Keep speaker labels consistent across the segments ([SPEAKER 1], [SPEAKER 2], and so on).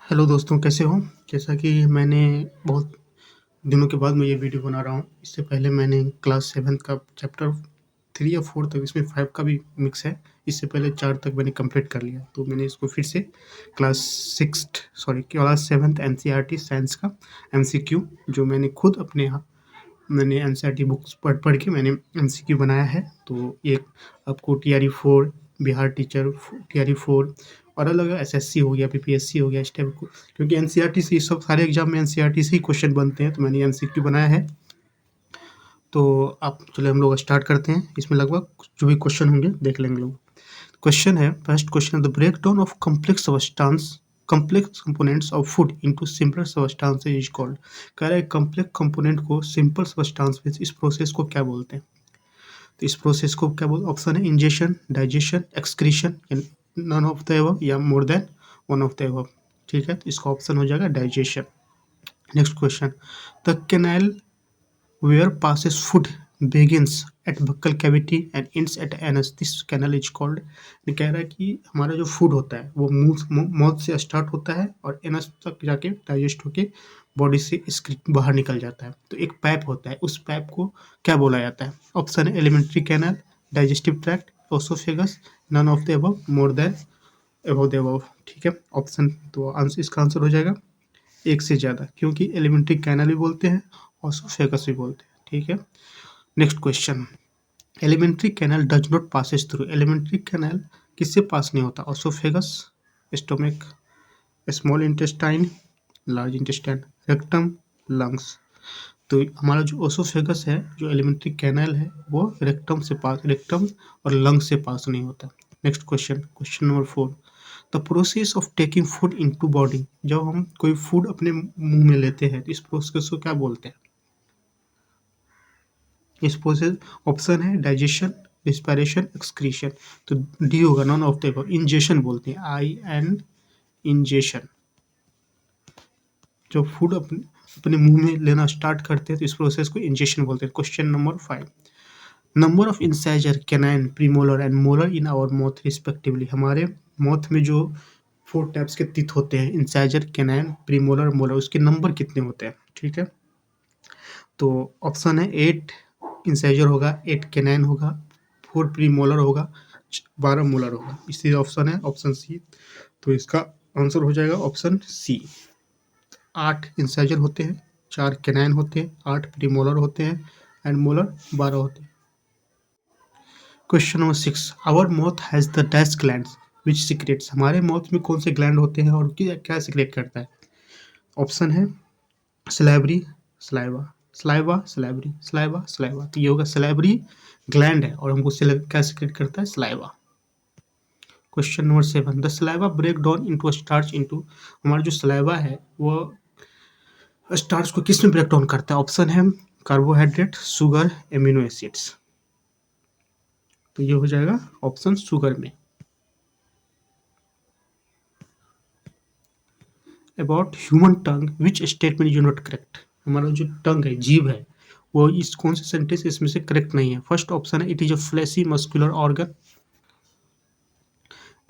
[SPEAKER 1] Hello दोस्तों, कैसे हो? जैसा कि मैंने बहुत दिनों के बाद मैं ये वीडियो बना रहा हूँ। इससे पहले मैंने क्लास 7 का चैप्टर 3 या 4 तक, इसमें 5 का भी मिक्स है। इससे पहले 4 तक मैंने कंप्लीट कर लिया। तो मैंने इसको फिर से क्लास 7th एनसीईआरटी साइंस का एमसीक्यू जो मैंने खुद मैंने एनसीईआरटी बुक्स पढ़ के मैंने एमसीक्यू बनाया है। तो एक आपको टीआरई 4, बिहार टीचर टीआरई 4 और अलग एसएससी हो गया, पीपीएससी हो गया, इस टाइप को, क्योंकि एनसीईआरटी से सब सारे एग्जाम में एनसीईआरटी से ही क्वेश्चन बनते हैं। तो मैंने एमसीक्यू बनाया है। तो आप चलिए हम लोग स्टार्ट करते हैं। इसमें लगभग जो भी क्वेश्चन होंगे देख लेंगे लोग। क्वेश्चन है, first question, the break down of complex components of food into simple substances is called. कह रहा है कम्प्लेक्स कंपोनेंट को सिंपल सब्सटेंस में, इस प्रोसेस को क्या बोलते हैं? तो इस प्रोसेस को क्या बोलते हैं? ऑप्शन है ingestion, digestion, excretion, none of the above या more than one of the above. ठीक है, तो इसका ऑप्शन हो जाएगा digestion. Next question, the canal where passes food begins at buccal cavity and ends at anus, this canal is called। ये कह रहा है कि हमारा जो फूड होता है वो माउथ से स्टार्ट होता है और एनस तक जाके डाइजेस्ट होके बॉडी से बाहर निकल जाता है। तो एक पाइप होता है, उस पाइप को क्या बोला जाता है? ऑप्शन है alimentary canal, digestive tract, oesophagus, none of the above, more than above the above. ठीक है, ऑप्शन तो आंसर, इसका आंसर हो जाएगा एक से ज़्यादा, क्योंकि एलिमेंट्री कैनाल भी बोलते हैं, ओसोफेगस भी बोलते हैं। ठीक है, next question, alimentary canal does not passes through. Alimentary canal किससे पास नहीं होता? Oesophagus, stomach, small intestine, large intestine, rectum, lungs. तो हमारा जो ओसोफेगस है, जो एलिमेंट्री कैनाल है, वो रेक्टम और लंग्स से पास नहीं होता। Next question, question number 4, the process of taking food into body. जब हम कोई फूड अपने मुंह में लेते हैं तो इस प्रोसेस को क्या बोलते हैं? इस प्रोसेस, ऑप्शन है डाइजेशन, रिस्पायरेशन, एक्सक्रीशन। तो डी होगा, none of the above. Ingestion बोलते हैं, IN, इंजेशन। जब फूड अपने मुंह में लेना स्टार्ट करते हैं तो इस प्रोसेस को इंजेशन बोलते हैं। Question number 5, number of incisor, canine, premolar and molar in our mouth respectively. हमारे माउथ में जो 4 टाइप्स के टीथ होते हैं, इंसाइजर, कैनाइन, प्रीमोलर, मोलर, उसके नंबर कितने होते हैं? ठीक है, तो ऑप्शन है 8 इंसाइजर होगा, 8 कैनाइन होगा, 4 प्रीमोलर होगा, 12 मोलर होगा। इसलिए ऑप्शन है ऑप्शन सी। तो इसका आंसर हो जाएगा ऑप्शन सी। 8 इंसाइजर होते हैं, 4 कैनाइन होते हैं, 8 प्रीमोलर होते हैं एंड मोलर 12 होते हैं। Question number 6, our mouth has the dash glands which secretes. हमारे माउथ में कौन से ग्लैंड होते हैं और क्या सीक्रेट करता है? ऑप्शन है salivary, saliva, saliva, salivary, saliva, saliva. तो ये होगा सलाइवरी ग्लैंड है और हमको क्या सीक्रेट करता है? Saliva. Question number 7, the saliva break down into starch into. हमारा जो सलाइवा है वो स्टार्च को किस में ब्रेक डाउन करता है? ऑप्शन है कार्बोहाइड्रेट, शुगर, एमिनो एसिड्स। तो ये हो जाएगा ऑप्शन शुगर में। About human tongue which statement is not correct. हमारा जो टंग है, जीभ है, वो इस कौन से सेंटेंस इसमें से करेक्ट नहीं है? फर्स्ट ऑप्शन है it is a fleshy muscular organ,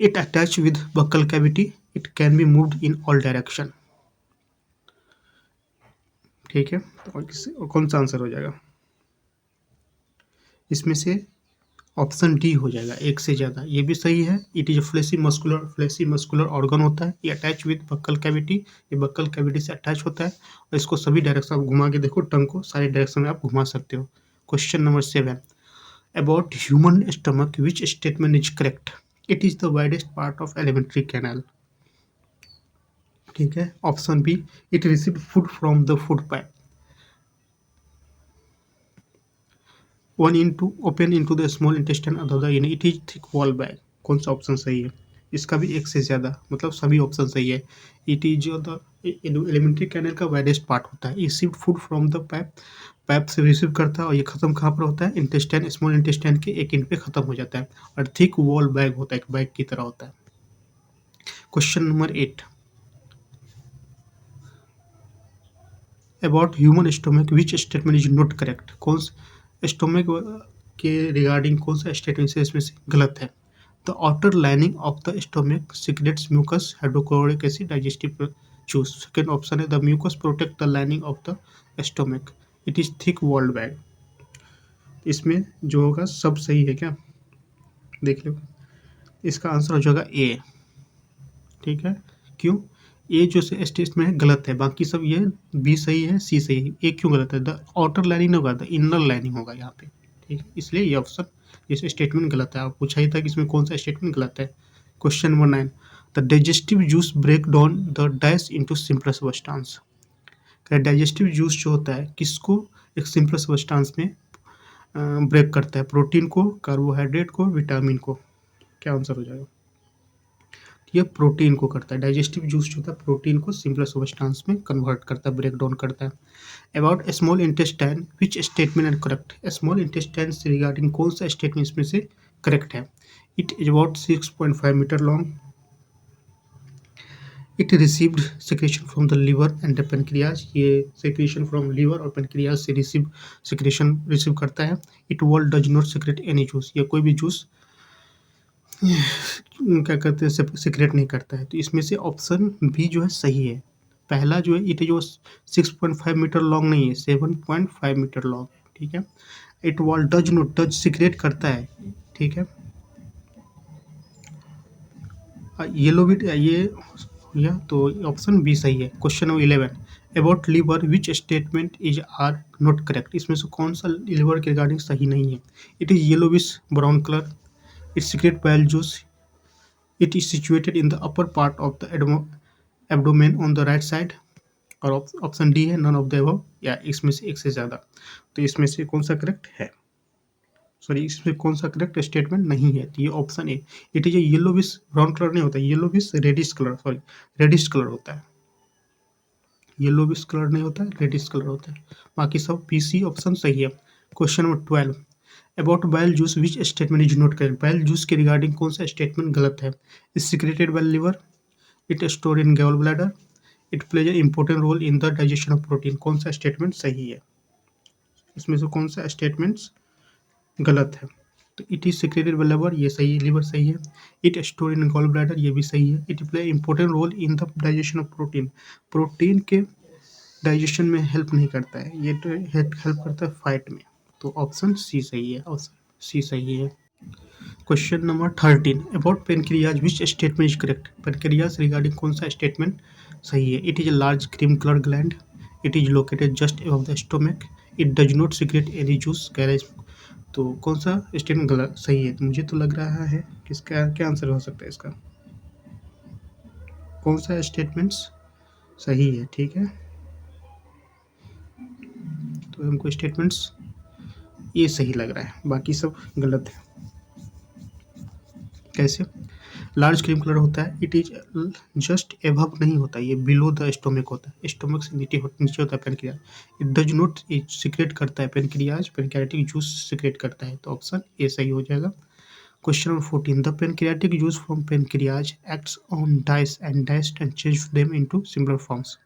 [SPEAKER 1] it attach with buccal cavity, it can be moved in all direction. ठीक है, और कौन सा आंसर हो जाएगा इसमें से? ऑप्शन डी हो जाएगा, एक से ज़्यादा। ये भी सही है, it is fleshy muscular organ होता है, ये अटैच विद बक्कल कैविटी, ये बक्कल कैविटी से अटैच होता है और इसको सभी डायरेक्शन आप घुमा के देखो, टंग को सारे डायरेक्शन में आप घुमा सकते हो। Question number 7, about human stomach which statement is correct? It is the widest part of alimentary canal. ठीक है, option B, it receive food from the food pipe, one into open into the small intestine other in, it is thick wall bag. कौन सा option सही है? इसका भी एक से ज़्यादा, मतलब सभी ऑप्शन सही है। It is the alimentary canal का वाइडेस्ट पार्ट होता है, receive food from the pipe, pipe से रिसीव करता है और ये खत्म कहाँ पर होता है? इंटेस्टाइन, स्मॉल इंटेस्टाइन के एक इंच पे खत्म हो जाता है और थिक वॉल बैग होता है, एक बैग की तरह होता है। Question number 8, about human stomach which statement is not correct. कौन स्टोमक के रिगार्डिंग कौन सा स्टेटमेंट इसमें से गलत है? The outer lining of the stomach secretes mucus, hydrochloric acid, digestive juice. Second option है the mucus protect the lining of the stomach, it is thick walled bag. इसमें जो होगा सब सही है क्या, देख लो। इसका आंसर हो जाएगा ए। ठीक है, क्यों? ए जो स्टेटमेंट है गलत है, बाकी सब ये बी सही है, सी सही है। ए क्यों गलत है? द आउटर लाइनिंग होगा, द इनर लाइनिंग होगा यहाँ पे। ठीक है, इसलिए ये ऑप्शन, ये स्टेटमेंट गलत है। आप पूछा ही था कि इसमें कौन सा स्टेटमेंट गलत है। Question number 9, the digestive juice break down the dash into simple substance. Digestive juice जो होता है किसको एक सिंपल सब्सटेंस में ब्रेक करता है? प्रोटीन को, कार्बोहाइड्रेट को, विटामिन को। क्या आंसर हो जाएगा? ये प्रोटीन को करता है। डाइजेस्टिव जूस जो होता है प्रोटीन को सिंपल सब्सटेंस में कन्वर्ट करता है, ब्रेक डाउन करता है। About small intestine which statement and correct? Small intestine से रिगार्डिंग कौन सा स्टेटमेंट इसमें से करेक्ट है? It is about 6.5 metre long, it received secretion from the liver and the pancreas. ये सिक्रेशन फ्रॉम लिवर और पेनक्रियाज से सिक्रेशन रिसीव करता है। It wall does not secrete any juice, ये कोई भी जूस क्या कहते हैं सिक्रेट नहीं करता है। तो इसमें से ऑप्शन बी जो है सही है। पहला जो है इट जो 6.5 मीटर लॉन्ग नहीं है, 7.5 मीटर लॉन्ग है। ठीक है, it wall does not, does secrete करता है। ठीक है, येलो भी ये या तो ऑप्शन बी सही है। Question number 11, about liver which statement is are not correct? इसमें से कौन सा लीवर के रिगार्डिंग सही नहीं है? It is yellowish brown colour, it secret bile juice, it is situated in the upper part of the abdomen on the right side, और option D है नन ऑफ द अबव, या इसमें से एक से ज़्यादा। तो इसमें से कौन सा करेक्ट है? सॉरी, इसमें कौन सा करेक्ट स्टेटमेंट नहीं है? तो ये option A. It is a yellowish brown colour नहीं होता, yellowish reddish colour, sorry reddish colour होता है। येलोविश कलर नहीं होता है, रेडिश कलर होता है। बाकी सब पी सी ऑप्शन सही है। Question number 12, about bile juice which statement is not correct? Bile juice के रिगार्डिंग कौन सा स्टेटमेंट गलत है? Is secreted by liver, it store in gall bladder, it plays an important role in the digestion of protein. कौन सा statement सही है? इसमें से कौन सा स्टेटमेंट्स गलत है? तो it is secreted by liver, ये सही है, लिवर सही है। It store in gall bladder, ये भी सही है। It play important role in the digestion of protein, protein के डाइजेशन में हेल्प नहीं करता है, ये तो हेल्प करता है फैट में। तो ऑप्शन सी सही है, ऑप्शन सी सही है। Question number 13, about pancreas which statement is correct? Pancreas regarding कौन सा स्टेटमेंट सही है? It is a large cream colour gland, it is located just above the stomach, it does not secret any juice garage. तो कौन सा statement गलत सही है? तो मुझे तो लग रहा है किसका क्या आंसर हो सकता है इसका, कौन सा स्टेटमेंट्स सही है? ठीक है, तो हमको स्टेटमेंट्स ये सही लग रहा है, बाकी सब गलत है। कैसे? लार्ज क्रीम कलर होता है, इट इज जस्ट एबव नहीं होता, ये बिलो द स्टोमक होता है, स्टोमक से नीचे होता है pancreas. It does not secrete करता है पेनक्रियाज, पेनक्रियाटिक जूस सिक्रेट करता है। तो ऑप्शन ए सही हो जाएगा। Question number 14, the pancreatic juice from pancreas acts on dice and digest and change them into similar forms.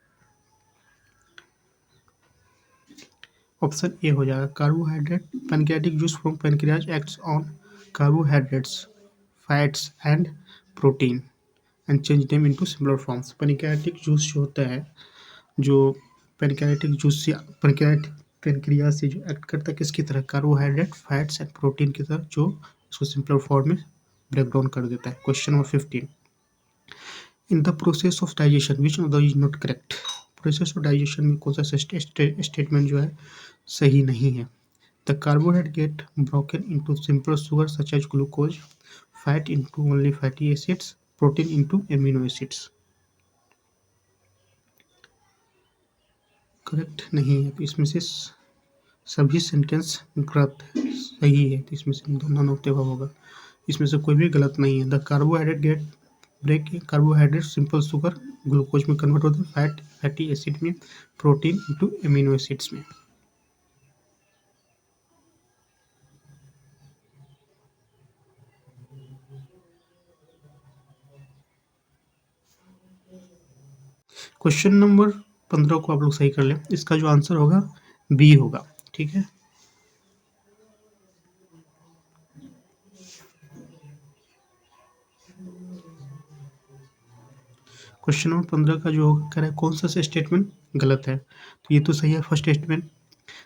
[SPEAKER 1] Option A हो जाएगा, carbohydrate. Pancreatic juice from pancreas acts on carbohydrates, fats and protein and change them into similar forms. Pancreatic juice जो होता है, जो pancreatic juice से pancreas से जो act करता है किसकी तरह? कार्बोहाइड्रेट, फैट्स एंड प्रोटीन की तरह, जो इसको सिंपलर फॉर्म में ब्रेक डाउन कर देता है। Question number 15, in the process of digestion which of the is not correct? Process of digestion में कौन सा स्टेटमेंट जो है सही नहीं है? The carbohydrate get broken into simpler sugar such as glucose, fat into only fatty acids, protein into amino acids। Correct नहीं है, तो इसमें से सभी सेंटेंस गलत है। सही है, तो इसमें से दोनों नोटेबल होगा, इसमें से कोई भी गलत नहीं है। The carbohydrate get break, carbohydrate simple sugar glucose में कन्वर्ट होते हैं, फैट फैटी एसिड में, प्रोटीन इंटू एमिनो एसिड्स में। क्वेश्चन नंबर 15 को आप लोग सही कर लें, इसका जो आंसर होगा बी होगा। ठीक है, क्वेश्चन नंबर 15 का जो कह रहा है कौन सा स्टेटमेंट गलत है, तो ये तो सही है फर्स्ट स्टेटमेंट।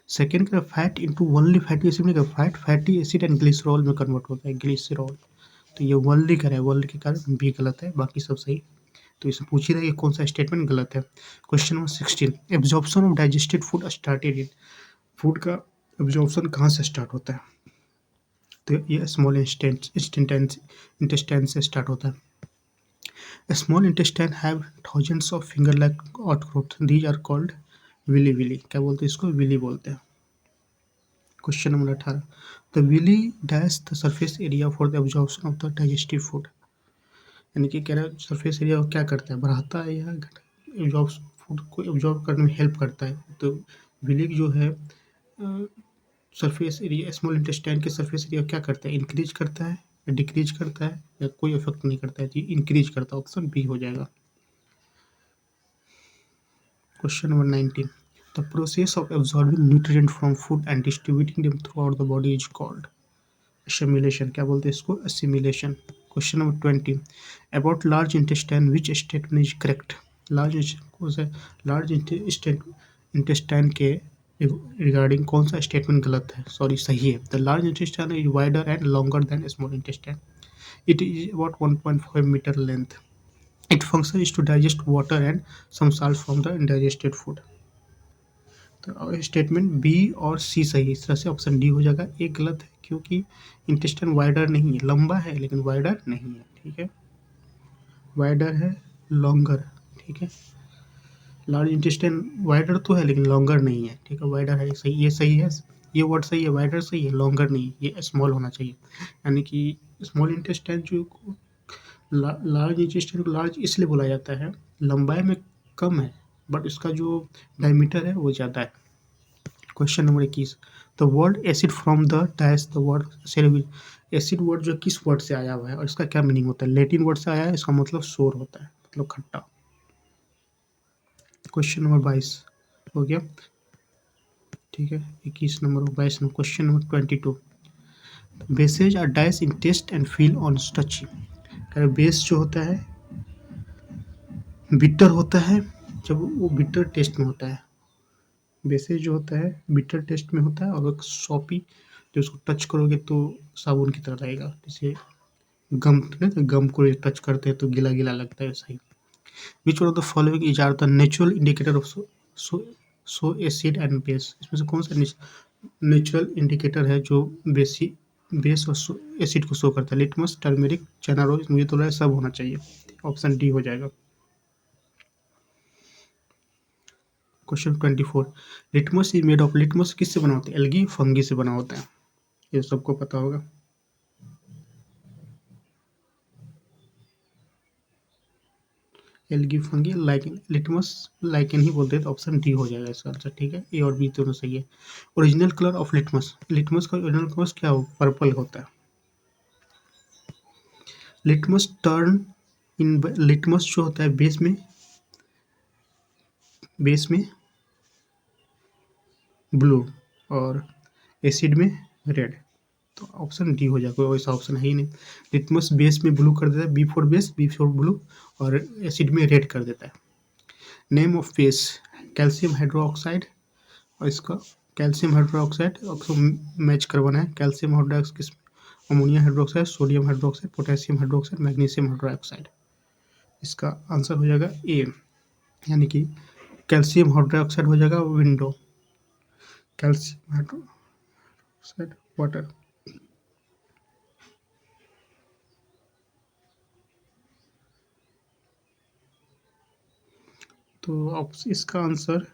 [SPEAKER 1] सेकंड कह रहा है fat into only fatty acid में fat fatty acid and glycerol में कन्वर्ट होता है, ग्लिसरॉल। तो ये ओनली कह रहा है, ओनली के कारण बी गलत है, बाकी सब सही। तो इसे पूछ ही रहा है कि कौन सा स्टेटमेंट गलत है। Question number 16 absorption of digested food started in, food का एब्जॉर्प्शन कहाँ से स्टार्ट होता है, तो ये स्मॉल इंटेस्टाइन से स्टार्ट होता है। Small intestine have thousands of finger like outgrowth, these are called villi, villi क्या बोलते हैं इसको, विली बोलते हैं। Question number 18 the villi dash the surface area for the absorption of the digestive food, यानी कि कह रहा है सरफेस एरिया क्या करता है, बढ़ाता है या एब्जॉर्ब फूड को एब्जॉर्ब करने में हेल्प करता है। तो विली जो है सरफेस एरिया, स्मॉल इंटेस्टाइन के सरफेस एरिया क्या करता है, इंक्रीज करता है या डिक्रीज करता है या कोई इफेक्ट नहीं करता है, जी इंक्रीज करता है, ऑप्शन बी हो जाएगा। Question number 19 the process of absorbing nutrient from food and distributing them throughout the body is called assimilation, क्या बोलते हैं इसको, assimilation। Question number 20 about large intestine which statement is correct, large intestine के regarding कौन सा statement गलत है, sorry सही है। The large intestine is wider and longer than small intestine, it is about 1.5 metre length, it function is to digest water and some salt from the indigested food. तो statement B और C सही है, इस तरह से option D हो जाएगा। एक गलत है क्योंकि इंटेस्टाइन वाइडर नहीं है, लंबा है लेकिन वाइडर नहीं है, ठीक है, वाइडर है लॉन्गर, ठीक है। लार्ज इंटेस्टाइन वाइडर तो है लेकिन लॉन्गर नहीं है, ठीक है, वाइडर है, सही, ये सही है, ये वर्ड सही है, वाइडर सही है, लॉन्गर नहीं, ये स्मॉल होना चाहिए। यानी कि स्मॉल इंटेस्टाइन जो लार्ज इंटेस्टाइन को लार्ज इसलिए बोला जाता है, लंबाई में कम है बट इसका जो डायमीटर है वो ज़्यादा है। Question number 21 the word acid from the dash the word cerebral, acid word जो किस वर्ड से आया हुआ है और इसका क्या मीनिंग होता है, लैटिन वर्ड से आया है, इसका मतलब सोर होता है, मतलब खट्टा। क्वेश्चन नंबर 22 हो गया, ठीक है, 21 number 22 number. Question number 22 bases are dash in taste and feel on touching, base जो होता है बिटर होता है जब वो बिटर टेस्ट में होता है, बेसेज जो होता है बिटर टेस्ट में होता है, और एक सॉपी जो उसको टच करोगे तो साबुन की तरह रहेगा, जैसे गम, तो गम को टच करते हैं तो गीला गीला लगता है, सही। Which one of the following is are the natural indicator of so acid and base, इसमें से कौन सा नेचुरल इंडिकेटर है जो बेस और एसिड को शो करता है, लिटमस, टर्मेरिक, चना रोज, मुझे तो लग रहा है सब होना चाहिए, ऑप्शन डी हो जाएगा। Question 24 litmus is made of, litmus किससे बना होता है, एल्गी फंगी से बना होता है, ये सबको पता होगा। Algae fungi lichen, litmus lichen ही बोलते हैं, तो ऑप्शन डी हो जाएगा इसका आंसर, ठीक है, ए और बी दोनों सही है। Original colour of litmus, litmus का ओरिजिनल कलर क्या हो, पर्पल होता है। लिटमस टर्न इन, लिटमस जो होता है बेस में ब्लू और एसिड में रेड, तो ऑप्शन डी हो जाएगा, कोई ऐसा ऑप्शन है ही नहीं। लिटमस बेस में ब्लू कर देता है, B for base, B for blue, और एसिड में रेड कर देता है। Name of base calcium hydroxide, और इसका कैल्शियम हाइड्रोक्साइड मैच करवाना है, calcium hydroxide, ammonia hydroxide, sodium hydroxide, potassium hydroxide, magnesium hydroxide, इसका आंसर हो जाएगा ए, यानी कि कैल्शियम हाइड्रोक्साइड हो जाएगा विंडो, कैल्शियम हाइड्रोक्साइड वाटर। तो इसका आंसर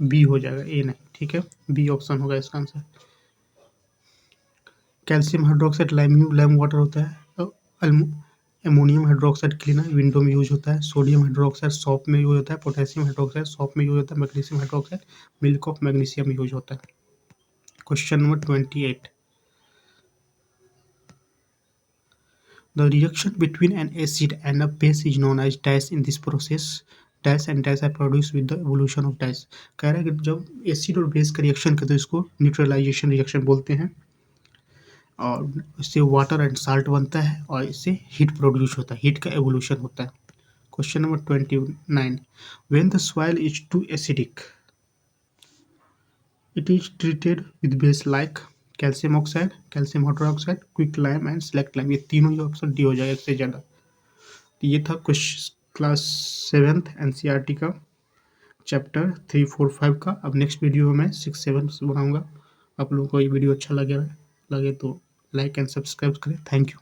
[SPEAKER 1] बी हो जाएगा, ए नहीं, ठीक है, बी ऑप्शन होगा इसका answer. Calcium hydroxide lime water होता है, एमोनियम हाइड्रोक्साइड क्लीनर विंडो में यूज होता है, सोडियम हाइड्रोक्साइड सॉप में यूज होता है, पोटेशियम हाइड्रोक्साइड सॉप में यूज होता है, magnesium hydroxide milk of magnesium में यूज होता है। Question number 28 the reaction between an acid and a base is known as dash in this process, dash and dash are produce with the evolution of dash, कह रहा है कि जब acid और base का रिएक्शन करते हैं इसको न्यूट्रलाइजेशन रिएक्शन बोलते हैं, और इससे वाटर एंड साल्ट बनता है और इससे हीट प्रोड्यूस होता है, हीट का एवोल्यूशन होता है। Question number 29, when the soil is too acidic it is treated with base like calcium oxide, calcium hydroxide, quick lime and slaked lime. ये तीनों ही ऑप्शन डी हो जाएगा, एक से ज़्यादा। तो ये था क्लास 7th एनसीईआरटी का चैप्टर 3, 4, 5 का। अब नेक्स्ट वीडियो में मैं 6, 7 बनाऊंगा। आप लोगों को ये वीडियो अच्छा लगे तो लाइक एंड सब्सक्राइब करें। Thank you.